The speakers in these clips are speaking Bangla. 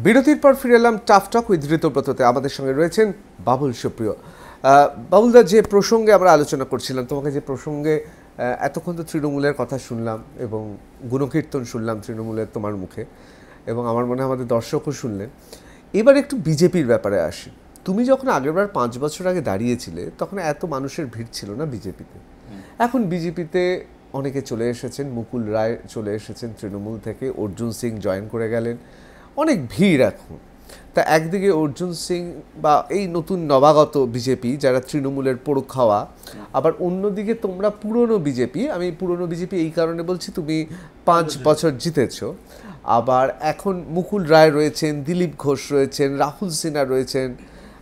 বিরতির পর ফিরে এলাম টাফ টক উইথ ঋতব্রততে। আমাদের সঙ্গে রয়েছেন বাবুল সুপ্রিয়। বাবুলদা, যে প্রসঙ্গে আমরা আলোচনা করছিলাম, তোমাকে যে প্রসঙ্গে এতক্ষণ তো তৃণমূলের কথা শুনলাম এবং গুণকীর্তন শুনলাম তৃণমূলের তোমার মুখে, এবং আমার মনে হয় আমাদের দর্শকও শুনলেন। এবার একটু বিজেপির ব্যাপারে আসি। তুমি যখন আগেরবার 5 বছর আগে দাঁড়িয়েছিলে তখন এত মানুষের ভিড় ছিল না বিজেপিতে। এখন বিজেপিতে অনেকে চলে এসেছেন, মুকুল রায় চলে এসেছেন তৃণমূল থেকে, অর্জুন সিং জয়েন করে গেলেন, অনেক ভিড় এখন। তা একদিকে অর্জুন সিং বা এই নতুন নবাগত বিজেপি যারা তৃণমূলের পোড়ো খাওয়া, আবার অন্যদিকে তোমরা পুরনো বিজেপি। আমি পুরনো বিজেপি এই কারণে বলছি, তুমি 5 বছর জিতেছো। আবার এখন মুকুল রায় রয়েছেন, দিলীপ ঘোষ রয়েছেন, রাহুল সিনহা রয়েছেন,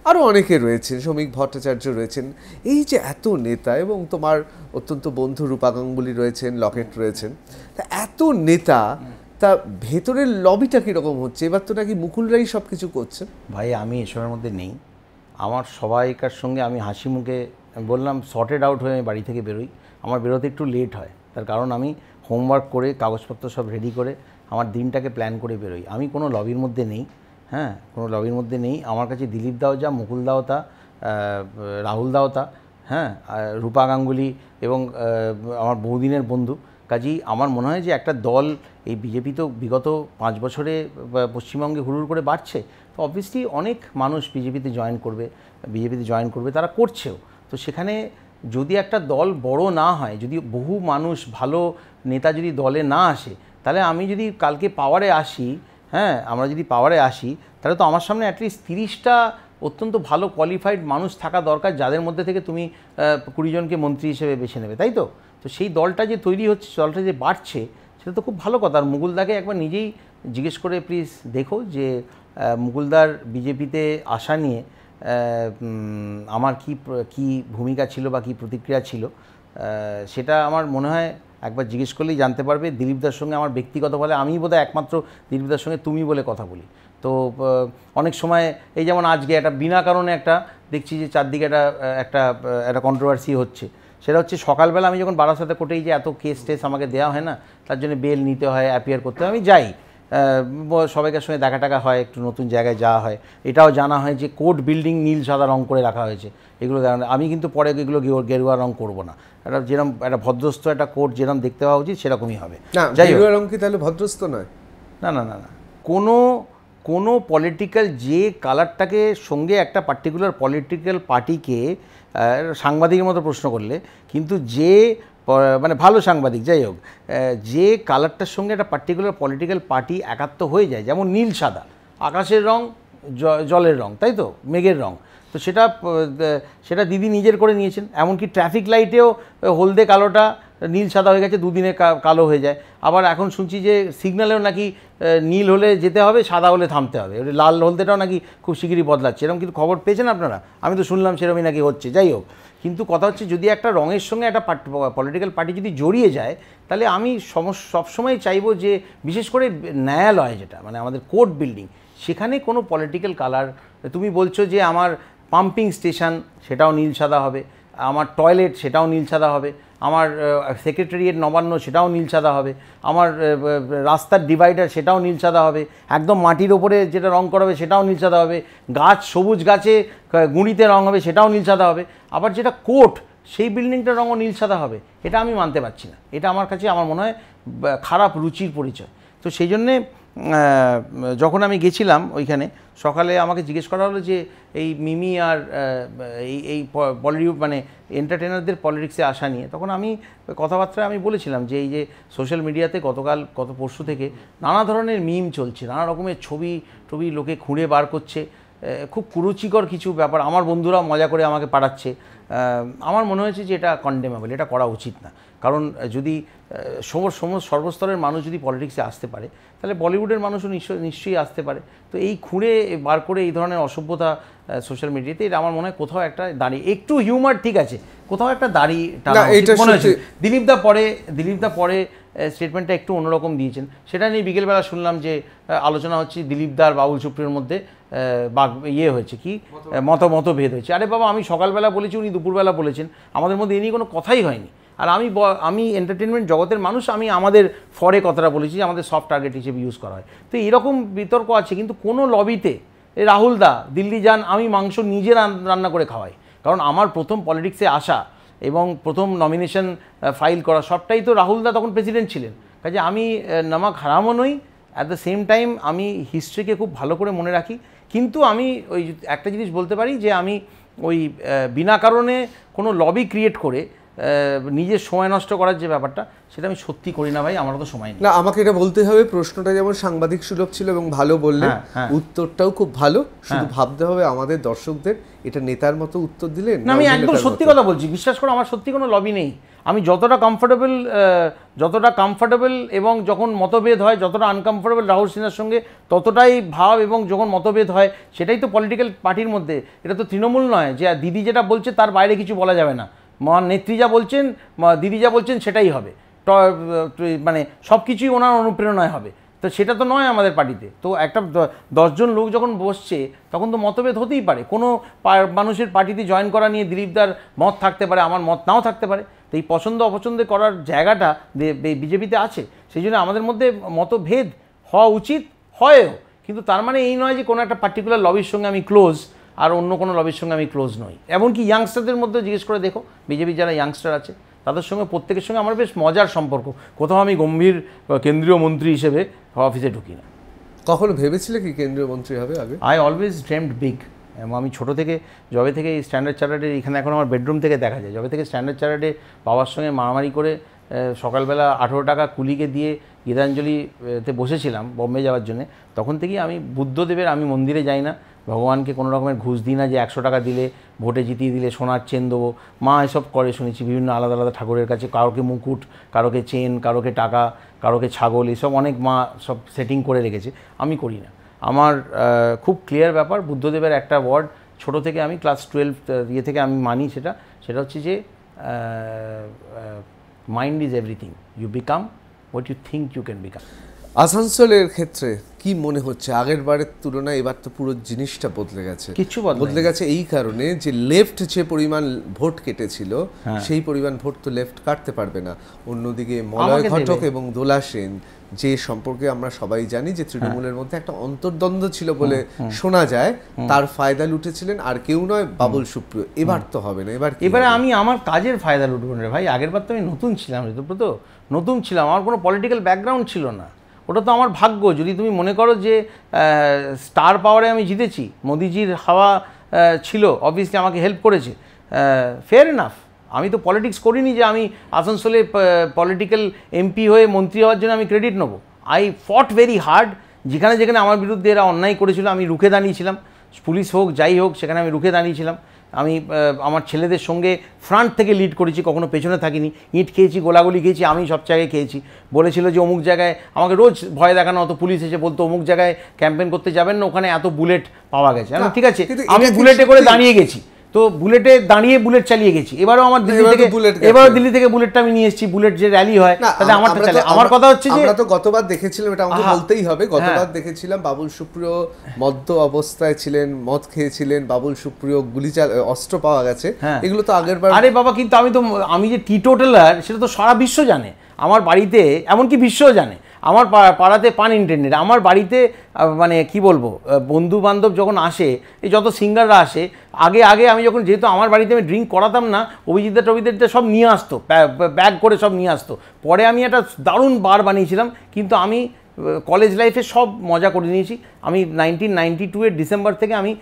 আরও অনেকে রয়েছেন, শ্রমিক ভট্টাচার্য রয়েছেন। এই যে এত নেতা, এবং তোমার অত্যন্ত বন্ধু রূপা গাঙ্গুলি রয়েছেন, লকেট রয়েছেন, তা এত নেতা, তা ভেতরের লবিটা কীরকম হচ্ছে? এবার তো নাকি মুকুলরাই সব কিছু করছে। ভাই, আমি এসবের মধ্যে নেই। আমার সবাইকার সঙ্গে আমি হাসি মুখে বললাম, সর্টেড আউট হয়ে আমি বাড়ি থেকে বেরোই। আমার বেরোতে একটু লেট হয়, তার কারণ আমি হোমওয়ার্ক করে কাগজপত্র সব রেডি করে আমার দিনটাকে প্ল্যান করে বেরোই। আমি কোনো লবির মধ্যে নেই, হ্যাঁ, কোনো লবির মধ্যে নেই। আমার কাছে দিলীপ দাও যা, মুকুল দাও তা, রাহুল দাও তা, হ্যাঁ, রূপা গাঙ্গুলি এবং আমার বহুদিনের বন্ধু। কাজেই আমার মনে হয় যে একটা দল, এই বিজেপি তো বিগত 5 বছরে পশ্চিমবঙ্গে হুড়ুড় করে বাড়ছে, তো অবভিয়াসলি অনেক মানুষ বিজেপিতে জয়েন করবে, তারা করছেও। তো সেখানে যদি একটা দল বড় না হয়, যদি বহু মানুষ, ভালো নেতা যদি দলে না আসে, তাহলে আমি যদি কালকে পাওয়ারে আসি, হ্যাঁ, আমরা যদি পাওয়ারে আসি, তাহলে তো আমার সামনে অ্যাটলিস্ট 30টা অত্যন্ত ভালো কোয়ালিফাইড মানুষ থাকা দরকার, যাদের মধ্যে থেকে তুমি 20 জনকে মন্ত্রী হিসেবে বেছে নেবে, তাই তো? তো সেই দলটা যে তৈরি হচ্ছে, দলটা যে বাড়ছে, সেটা তো খুব ভালো কথা। আর মুকুলদাকে একবার নিজেই জিজ্ঞেস করে প্লিজ দেখো যে মুকুলদার বিজেপিতে আসা নিয়ে আমার কি ভূমিকা ছিল বা কী প্রতিক্রিয়া ছিল, সেটা আমার মনে হয় একবার জিজ্ঞেস করলেই জানতে পারবে। দিলীপদার সঙ্গে আমার ব্যক্তিগত বলে, আমি বোধহয় একমাত্র দিলীপদার সঙ্গে তুমি বলে কথা বলি। তো অনেক সময় এই যেমন আজকে একটা বিনা কারণে একটা দেখছি যে চারদিকে একটা কন্ট্রোভার্সি হচ্ছে। সেটা হচ্ছে সকালবেলা আমি যখন বারাসাতে কোর্টেই যে এত কেস টেস আমাকে দেওয়া হয় না, তার জন্য বেল নিতে হয়, অ্যাপিয়ার করতে হয়, আমি যাই, সবাইকার সঙ্গে দেখা টাকা হয়, একটু নতুন জায়গায় যাওয়া হয়। এটাও জানা হয় যে কোর্ট বিল্ডিং নীল সাদা রঙ করে রাখা হয়েছে, এগুলো আমি কিন্তু পরে এগুলো গেরুয়া রঙ করবো না। একটা যেরকম একটা ভদ্রস্থ একটা কোর্ট যেরকম দেখতে পাওয়া উচিত সেরকমই হবে। গেরুয়া রঙ কি তাহলে ভদ্রস্থ নয়? না না না না, কোনো পলিটিক্যাল যে কালারটাকে সঙ্গে একটা পার্টিকুলার পলিটিক্যাল পার্টিকে, সাংবাদিকের মতো প্রশ্ন করলে, কিন্তু যে মানে ভালো সাংবাদিক, যাই হোক, যে কালারটার সঙ্গে একটা পার্টিকুলার পলিটিক্যাল পার্টি একাত্ম হয়ে যায়, যেমন নীল সাদা, আকাশের রং, জলের রং, তাই তো, মেঘের রং, তো সেটা দিদি নিজের করে নিয়েছেন। এমনকি ট্রাফিক লাইটেও হলদে কালোটা নীল সাদা হয়ে গেছে, দুদিনে কালো হয়ে যায়। আবার এখন শুনছি যে সিগন্যালেও নাকি নীল হলে যেতে হবে, সাদা হলে থামতে হবে, ওই লাল হলদেটাও নাকি খুব শিগগিরই বদলাচ্ছে। এরকম কিন্তু খবর পেয়েছেন আপনারা? আমি তো শুনলাম সেরকমই নাকি হচ্ছে। যাই হোক, কিন্তু কথা হচ্ছে, যদি একটা রঙের সঙ্গে একটা পলিটিক্যাল পার্টি যদি জড়িয়ে যায়, তাহলে আমি সবসময় চাইবো যে, বিশেষ করে ন্যায়ালয় যেটা, মানে আমাদের কোর্ট বিল্ডিং, সেখানে কোনো পলিটিক্যাল কালার, তুমি বলছো যে আমার পাম্পিং স্টেশন সেটাও নীল সাদা হবে, আমার টয়লেট সেটাও নীল সাদা হবে, আমার সেক্রেটারিয়েট নবান্ন সেটাও নীল সাদা হবে, আমার রাস্তার ডিভাইডার সেটাও নীল সাদা হবে, একদম মাটির ওপরে যেটা রং করা হবে সেটাও নীল সাদা হবে, গাছ, সবুজ গাছে গুঁড়িতে রং হবে সেটাও নীল সাদা হবে, আবার যেটা কোর্ট সেই বিল্ডিংটার রঙও নীল সাদা হবে। এটা আমি মানতে পারছি না। এটা আমার কাছে, আমার মনে হয়, খারাপ রুচির পরিচয়। তো সেই জন্যে যখন আমি গেছিলাম ওইখানে, সকালে আমাকে জিজ্ঞেস করা হলো যে এই মিমি আর এই বলিউড মানে এন্টারটেনারদের পলিটিক্সে আসা নিয়ে, তখন আমি কথাবার্তায় আমি বলেছিলাম যে এই যে সোশ্যাল মিডিয়াতে গত পরশু থেকে নানা ধরনের মিম চলছে, নানা রকমের ছবি লোকে খুঁড়ে বার করছে, খুব কুরুচিকর কিছু ব্যাপার আমার বন্ধুরা মজা করে আমাকে পাঠাচ্ছে। আমার মনে হয়েছে যে এটা কন্ডেমেবল, এটা করা উচিত না। কারণ যদি সর্বস্তরের মানুষ যদি পলিটিক্সে আসতে পারে, তাহলে বলিউডের মানুষও নিশ্চয়ই আসতে পারে। তো এই খুঁড়ে বার করে এই ধরনের অসভ্যতা সোশ্যাল মিডিয়াতে, এটা আমার মনে হয় কোথাও একটা দাঁড়িয়ে, একটু হিউমার ঠিক আছে, কোথাও একটা দাঁড়িয়ে মনে হয়েছে। দিলীপদা পরে স্টেটমেন্টটা একটু অন্যরকম দিয়েছেন। সেটা নিয়ে বিকেলবেলা শুনলাম যে আলোচনা হচ্ছে দিলীপদা আর বাবুল সুপ্রিয়র মধ্যে হয়েছে, কি মতভেদ হয়েছে। আরে বাবা, আমি সকালবেলা বলেছি, উনি দুপুরবেলা বলেছেন, আমাদের মধ্যে এ নিয়ে কোনো কথাই হয়নি। আর আমি এন্টারটেনমেন্ট জগতের মানুষ, আমি আমাদের ফরে কথাটা বলেছি যে আমাদের সফট টার্গেট হিসেবে ইউজ করা হয়। তো এরকম বিতর্ক আছে, কিন্তু কোনো লবিতে রাহুল দা দিল্লি যান, আমি মাংস নিজে রান্না করে খাওয়াই, কারণ আমার প্রথম পলিটিক্সে আসা এবং প্রথম নমিনেশন ফাইল করা সবটাই তো রাহুল দা তখন প্রেসিডেন্ট ছিলেন। কাজে আমি নামাক হারামও নই, অ্যাট দ্য সেম টাইম আমি হিস্ট্রিকে খুব ভালো করে মনে রাখি। কিন্তু আমি ওই একটা জিনিস বলতে পারি যে আমি ওই বিনা কারণে কোনো লবি ক্রিয়েট করে নিজের সময় নষ্ট করার যে ব্যাপারটা, সেটা আমি সত্যি করি না ভাই, আমার তো সময় নেই। না, আমাকে এটা বলতে হবে, প্রশ্নটা যেমন সাংবাদিক সুলভ ছিল এবং ভালো বললে, উত্তরটাও খুব ভালো, শুধু ভাবতে হবে আমাদের দর্শকদের এটা নেতার মতো উত্তর দিলেন না। আমি একদম সত্যি কথা বলছি, বিশ্বাস করো, আমার সত্যি কোনো লবি নেই। আমি যতটা কমফোর্টেবল এবং যখন মতভেদ হয়, যতটা আনকমফোর্টেবল রাহুল সিনহার সঙ্গে ততটাই ভাব, এবং যখন মতভেদ হয় সেটাই তো পলিটিক্যাল পার্টির মধ্যে। এটা তো তৃণমূল নয় যে দিদি যেটা বলছে তার বাইরে কিছু বলা যাবে না, নেত্রী যা বলছেন, দিদি যা বলছেন সেটাই হবে, মানে সব কিছুই ওনার অনুপ্রেরণায় হবে। তো সেটা তো নয় আমাদের পার্টিতে। তো একটা 10 জন লোক যখন বসছে তখন তো মতভেদ হতেই পারে। কোনো মানুষের পার্টিতে জয়েন করা নিয়ে দিলীপদার মত থাকতে পারে, আমার মত নাও থাকতে পারে। তো এই পছন্দ অপছন্দ করার জায়গাটা বিজেপিতে আছে, সেই জন্য আমাদের মধ্যে মতভেদ হওয়া উচিত, হয়ও, কিন্তু তার মানে এই নয় যে কোনো একটা পার্টিকুলার লবির সঙ্গে আমি ক্লোজ আর অন্য কোনো লবির সঙ্গে আমি ক্লোজ নই। এমনকি ইয়াংস্টারদের মধ্যে জিজ্ঞেস করে দেখো, বিজেপির যারা ইয়াংস্টার আছে তাদের সঙ্গে প্রত্যেকের সঙ্গে আমার বেশ মজার সম্পর্ক। কোথাও আমি গম্ভীর কেন্দ্রীয় মন্ত্রী হিসেবে অফিসে ঢুকি না। কখনো ভেবেছিলে কি কেন্দ্রীয় মন্ত্রী হবে আগে? I always dreamed big. এবং আমি ছোটো থেকে, যবে থেকে এই স্ট্যান্ডার্ড চার্টার্ডের, এখানে এখন আমার বেডরুম থেকে দেখা যায়, যবে থেকে স্ট্যান্ডার্ড চার্টার্ডে বাবার সঙ্গে মারামারি করে সকালবেলা 18 টাকা কুলিকে দিয়ে গীতাঞ্জলিতে বসেছিলাম বম্বে যাওয়ার জন্য, তখন থেকেই আমি বুদ্ধদেবের, আমি মন্দিরে যাই না, ভগবানকে কোনো রকমের ঘুষ দিই না যে 100 টাকা দিলে ভোটে জিতিয়ে দিলে সোনার চেন দেবো। মা এসব করে শুনেছি বিভিন্ন আলাদা আলাদা ঠাকুরের কাছে, কারোকে মুকুট, কারোকে চেন, কারোকে টাকা, কারোকে ছাগল, এসব অনেক মা সব সেটিং করে রেখেছে, আমি করি না। আমার খুব ক্লিয়ার ব্যাপার, বুদ্ধদেবের একটা ওয়ার্ড ছোটো থেকে আমি ক্লাস 12 ইয়ে থেকে আমি মানি, সেটা হচ্ছে যে mind is everything, you become what you think you can become. আসানসোলের ক্ষেত্রে কি মনে হচ্ছে আগের বারের তুলনায় এবার তো পুরো জিনিসটা বদলে গেছে? কিছু বদলে গেছে এই কারণে যে লেফট যে পরিমাণ ভোট কেটেছিল সেই পরিমাণ ভোট তো লেফট কাটতে পারবে না। অন্যদিকে মলয় ঘটক এবং দোলা সেন, যে সম্পর্কে আমরা সবাই জানি যে তৃণমূলের মধ্যে একটা অন্তর্দ্বন্দ্ব ছিল বলে শোনা যায়, তার ফায়দা লুটেছিলেন আর কেউ নয়, বাবুল সুপ্রিয়। এবার তো হবে না, এবারে আমি আমার কাজের ফায়দা লুটবো না ভাই। আগের বার তো আমি নতুন ছিলাম, ঋতুব্রত নতুন ছিলাম, আমার কোনো পলিটিক্যাল ব্যাকগ্রাউন্ড ছিল না, ওটা তো আমার ভাগ্য। যদি তুমি মনে করো যে স্টার পাওয়ারে আমি জিতেছি, মোদিজির হাওয়া ছিল, অবভিয়াসলি আমাকে হেল্প করেছে, ফেয়ার এনাফ। আমি তো পলিটিক্স করিনি যে আমি আসানসোলে পলিটিক্যাল এমপি হয়ে মন্ত্রী হওয়ার জন্য আমি ক্রেডিট নেবো। আই ফট ভেরি হার্ড, যেখানে যেখানে আমার বিরুদ্ধে এরা অন্যায় করেছিল আমি রুখে দাঁড়িয়েছিলাম, পুলিশ হোক যাই হোক, সেখানে আমি রুখে দাঁড়িয়েছিলাম। আমি আমার ছেলেদের সঙ্গে ফ্রন্ট থেকে লিড করেছি, কখনো পেছনে থাকিনি। ইট খেয়েছি, গোলাগুলি খেয়েছি, আমি সব জায়গায় খেয়েছি। বলেছিল যে অমুক জায়গায়, আমাকে রোজ ভয় দেখানো হতো, পুলিশ এসে বলতো অমুক জায়গায় ক্যাম্পেইন করতে যাবেন না, ওখানে এত বুলেট পাওয়া গেছে। ঠিক আছে, আমি বুলেটে করে দাঁড়িয়ে গেছি, তো বুলেটে দাঁড়িয়ে বুলেট চালিয়ে গেছি। এবারও আমার দিল্লি থেকে বুলেটটা আমি নিয়ে এসেছি, বুলেট যে র্যালি হয় তাতে আমারটা চালে। আমার কথা হচ্ছে যে আমরা তো গতবার দেখেছিলাম, এটা আমাকে বলতেই হবে, গতবার দেখেছিলাম বাবুল সুপ্রিয় মদ্য অবস্থায় ছিলেন, মদ খেয়েছিলেন, বাবুল সুপ্রিয় অস্ত্র পাওয়া গেছে, এগুলো তো আগের বার। আরে বাবা, কিন্তু আমি যে টিটোটালার সেটা তো সারা বিশ্ব জানে। আমার বাড়িতে, এমনকি বিশ্বও জানে, আমার পাড়াতে পান ইন্টেন্ডেন্ট, আমার বাড়িতে মানে কি বলবো, বন্ধু বান্ধব যখন আসে, এই যত সিঙ্গাররা আসে, আগে আমি যখন, যেহেতু আমার বাড়িতে আমি ড্রিঙ্ক করাতাম না, অভিজিৎদা সব নিয়ে আসতো, ব্যাগ করে সব নিয়ে আসতো। পরে আমি একটা দারুণ বার বানিয়েছিলাম, কিন্তু আমি কলেজ লাইফে সব মজা করে নিয়েছি। আমি 1992 ডিসেম্বর থেকে আমি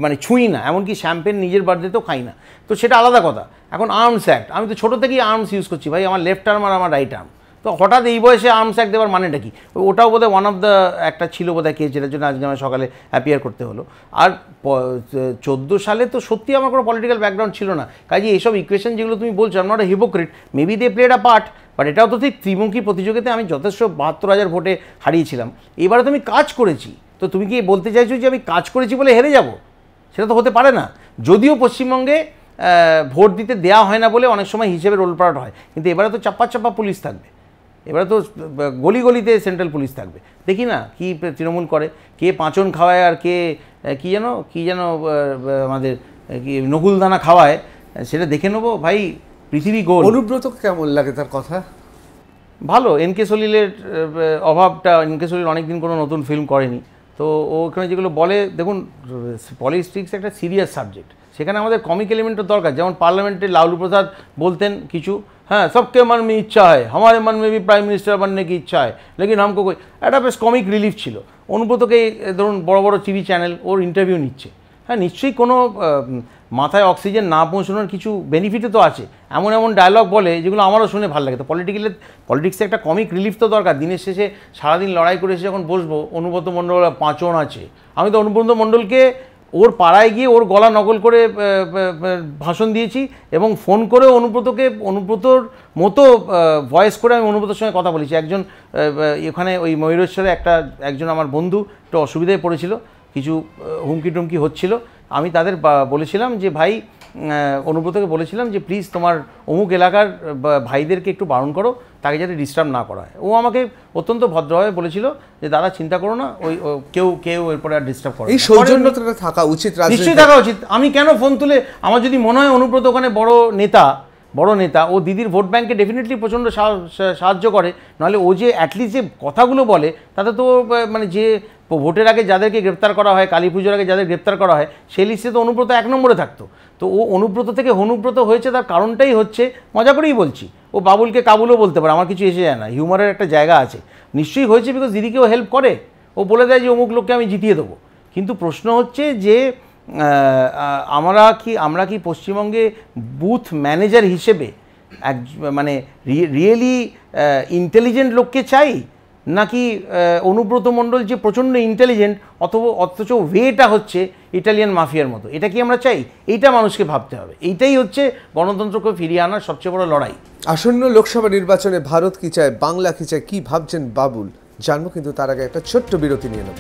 মানে ছুঁই না, এমনকি শ্যাম্পেন নিজের বার্থডেতেও খাই না। তো সেটা আলাদা কথা। এখন আর্মস অ্যাক্ট, আমি তো ছোটো থেকেই আর্মস ইউজ করছি ভাই, আমার লেফট আর্ম আর আমার রাইট আর্ম। তো হঠাৎ এই বয়সে আর্মস অ্যাক্ট দেওয়ার মানেটা কি? ওটাও বোধহয় ওয়ান অফ দ্য একটা ছিল বোধহয় কেস, যেটার জন্য আজকে আমার সকালে অ্যাপিয়ার করতে হলো। আর 14 সালে তো সত্যি আমার কোনো পলিটিক্যাল ব্যাকগ্রাউন্ড ছিল না, কাজে এইসব ইকুয়েশন যেগুলো তুমি বলছো, আমি not a hypocrite, maybe they played a part, but এটাও তো ঠিক ত্রিমুখী প্রতিযোগিতায় আমি যথেষ্ট 72,000 ভোটে হারিয়েছিলাম। এবারে তো আমি কাজ করেছি, তো তুমি কি বলতে চাইছো যে আমি কাজ করেছি বলে হেরে যাব? সেটা তো হতে পারে না। যদিও পশ্চিমবঙ্গে ভোট দিতে দেওয়া হয় না বলে অনেক সময় হিসেবে রোলপাট হয়, কিন্তু এবারে তো চাপ্পা পুলিশ থাকবে, এবারে তো গলিতে সেন্ট্রাল পুলিশ থাকবে। দেখি না কি তৃণমূল করে, কে পাঁচন খাওয়ায় আর কে কি যেন আমাদের কি নকুলদানা খাওয়ায়, সেটা দেখে নেবো ভাই। পৃথিবী গোল। অনুব্রত কেমন লাগে তার কথা? ভালো। এনকে সলিলের অভাবটা, এনকে সলিল অনেকদিন কোনো নতুন ফিল্ম করেনি, তো ও ওখানে যেগুলো বলে, দেখুন পলিটিক্স একটা সিরিয়াস সাবজেক্ট, সেখানে আমাদের কমিক এলিমেন্টের দরকার। যেমন পার্লামেন্টে লালু প্রসাদ বলতেন কিছু, হ্যাঁ সবকে মন মে ইচ্ছা হয়, हमारे मन में भी प्राइम मिनिस्टर बनने की इच्छा है लेकिन हमको कोई, একটা বেশ কমিক রিলিফ ছিল। অনুব্রতকে ধরুন বড় বড় টিভি চ্যানেল ওর ইন্টারভিউ নিচ্ছে, হ্যাঁ নিশ্চয়ই কোনো মাথায় অক্সিজেন না পৌঁছানোর কিছু বেনিফিটও তো আছে। এমন এমন ডায়লগ বলে যেগুলো আমারও শুনে ভালো লাগে। তো পলিটিক্সে একটা কমিক রিলিফ তো দরকার। দিনের শেষে সারাদিন লড়াই করে এসে যখন বসবো, অনুব্রত মণ্ডল 5 জন আছে, আমি তো অনুব্রত মণ্ডলকে ওর পাড়ায় গিয়ে ওর গলা নকল করে ভাষণ দিয়েছি, এবং ফোন করে অনুব্রতর মতো ভয়েস করে আমি অনুব্রতর সঙ্গে কথা বলেছি। একজন এখানে ওই ময়ূরেশ্বরে একজন আমার বন্ধু একটু অসুবিধায় পড়েছিল, কিছু হুমকি টুমকি হচ্ছিল, আমি তাদের বলেছিলাম যে ভাই, অনুব্রতকে বলেছিলাম যে প্লিজ তোমার অমুক এলাকার ভাইদেরকে একটু বারণ করো, তাকে যাতে ডিস্টার্ব না করা হয়। ও আমাকে অত্যন্ত ভদ্রভাবে বলেছিল যে দাদা চিন্তা করো না, ওই কেউ এরপরে আর ডিস্টার্ব করে। এই সৌজন্যতা থাকা উচিত, নিশ্চয়ই থাকা উচিত। আমি কেন ফোন তুলে, আমার যদি মনে হয় অনুব্রত ওখানে বড় নেতা, ও দিদির ভোট ব্যাংকে ডেফিনেটলি প্রচণ্ড সাহায্য করে, নাহলে ও যে অ্যাটলিস্ট যে কথাগুলো বলে তাতে তো মানে যে ভোটের আগে যাদেরকে গ্রেপ্তার করা হয়, কালী পুজোর আগে যাদের গ্রেপ্তার করা হয়, সেই লিস্টে তো অনুব্রত 1 নম্বরে থাকতো। তো ও অনুব্রত থেকে হনুব্রত হয়েছে, তার কারণটাই হচ্ছে, মজা করেই বলছি, ও বাবুলকে কাবুলও বলতে পারে, আমার কিছু এসে যায় না, হিউমারের একটা জায়গা আছে। নিশ্চয়ই হয়েছে বিকজ দিদিকেও হেল্প করে, ও বলে দেয় যে অমুক লোককে আমি জিতিয়ে দেবো। কিন্তু প্রশ্ন হচ্ছে যে আমরা কি পশ্চিমবঙ্গে বুথ ম্যানেজার হিসেবে মানে রিয়েলি ইন্টেলিজেন্ট লোককে চাই, নাকি অনুব্রত মণ্ডল যে প্রচণ্ড ইন্টেলিজেন্ট অথচ ওয়েটা হচ্ছে ইটালিয়ান মাফিয়ার মতো, এটা কি আমরা চাই? এইটা মানুষকে ভাবতে হবে। এইটাই হচ্ছে গণতন্ত্রকে ফিরিয়ে আনার সবচেয়ে বড় লড়াই। আসন্ন লোকসভা নির্বাচনে ভারত কি চায়, বাংলা কি চায়, কি ভাবছেন বাবুল, জানবো, কিন্তু তার আগে একটা ছোট্ট বিরতি নিয়ে নেব।